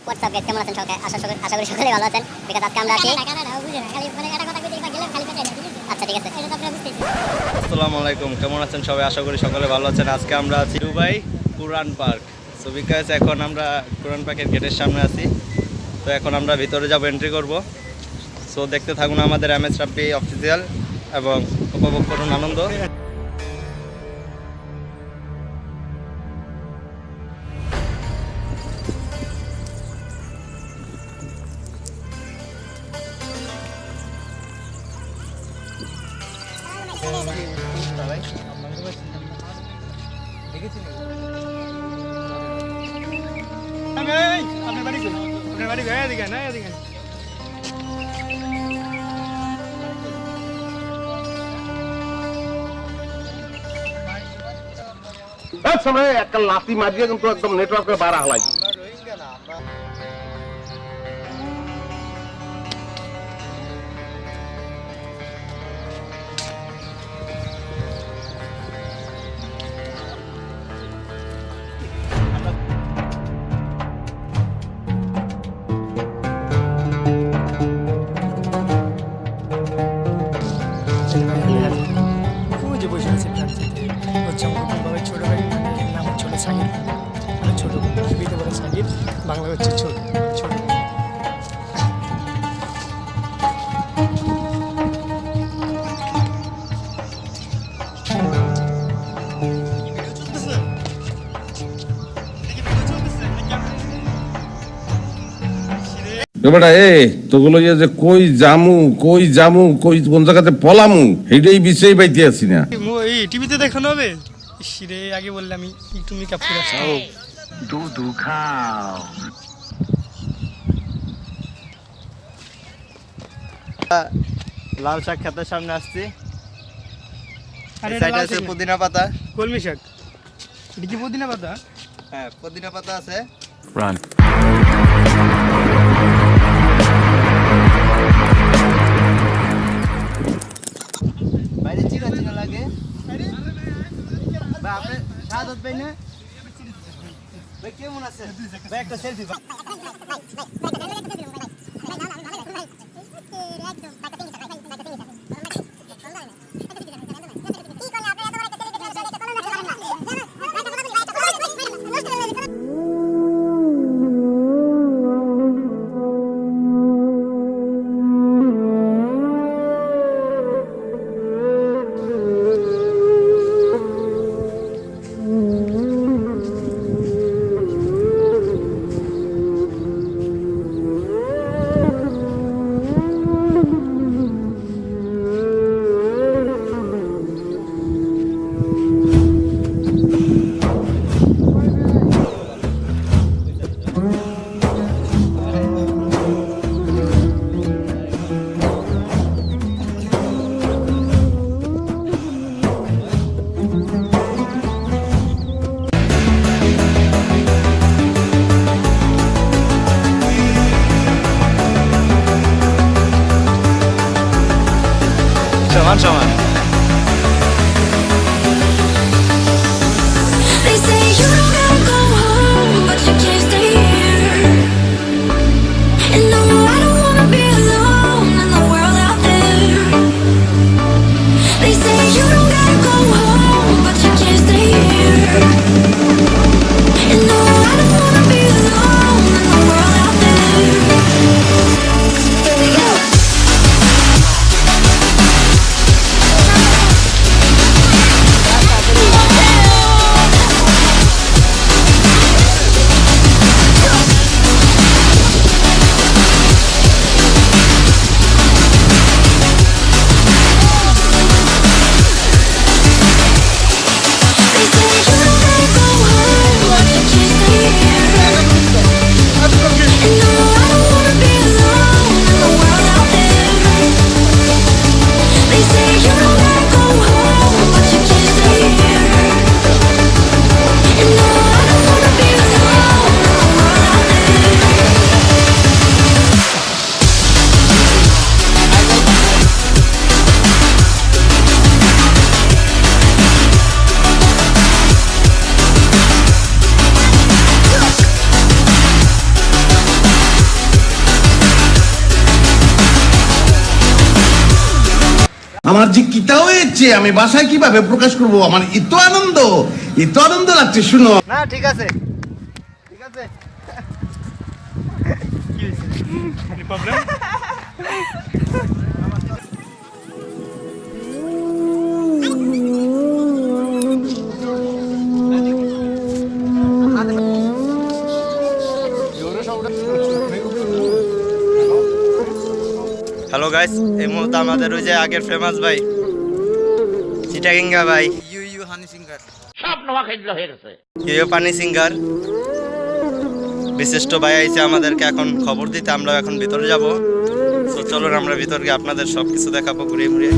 WhatsApp guys, কেমন আছেন সবাই? আশা করি সকলে ভালো আছেন। বিকজ আজকে আমরা আছি আচ্ছা ঠিক আছে। আসসালামু আলাইকুম, কেমন আছেন সবাই? আশা করি সকলে ভালো আছেন। আজকে আমরা আছি Dubai Quran park. So because এখন আমরা কুরআন পার্কের গেটের সামনে আছি। তো এখন আমরা ভিতরে যাব, এন্ট্রি করব। সো দেখতে থাকুন আমাদের এমএস রাব্বি অফিসিয়াল এবং উপভোগ করুন আনন্দ। একটা লাথি মারিয়ে কিন্তু একদম নেটওয়ার্কের বাড়া হালাই। ছোট ভাই নাম হচ্ছে সাকিব, ছোট বিতে বলে সাকিব, বাংলা হচ্ছে ছোট ছোট। বেটা তোগুলো যে কই জামু কই কোন জায়গাতে পলামু সেইটাই বিষয় পাইতে আছি না। এই টিভিতে দেখানো হবে। শিরে আগে বললে আমি একটু মেকআপ করে আসছি। দুধ খাও। লাল শাক খেতের সামনে আসছি। আরে এই সাইডে আছে পুদিনা পাতা, কলমি শাক। এটা কি পুদিনা পাতা? হ্যাঁ পুদিনা পাতা আছে। রান বাইরে চিনা চিনা লাগে। ভাই আপনি সাদত ভাই না? ভাই কেমন আছে? ভাই একটা সেলফি। সমান They say you don't gotta go home, but you can't stay here. And no, I don't wanna be alone in the world out there. They say you don't gotta go home, but you can't stay here. And no, I don't wanna be alone in the world out there. Here we go. আমার যে কিতা হয়েছে আমি বাসায় কিভাবে প্রকাশ করব? আমার এত আনন্দ লাগছে, শুনো। না ঠিক আছে ঠিক আছে। হ্যালো গাইস, এই মুহূর্তে আমাদের ওই যে আগের ফেমাস ভাই চিটাগিঙ্গা ভাই ইউ হানি সিঙ্গার সব নোয়া খাইল হয়ে গেছে, ইউ পানি সিঙ্গার বিশিষ্ট ভাই আইছে আমাদেরকে এখন খবর দিতে। আমরা এখন ভিতরে যাব। তো চলুন আমরা ভিতরে গিয়ে আপনাদের সবকিছু দেখাবো ঘুরিয়ে ঘুরিয়ে।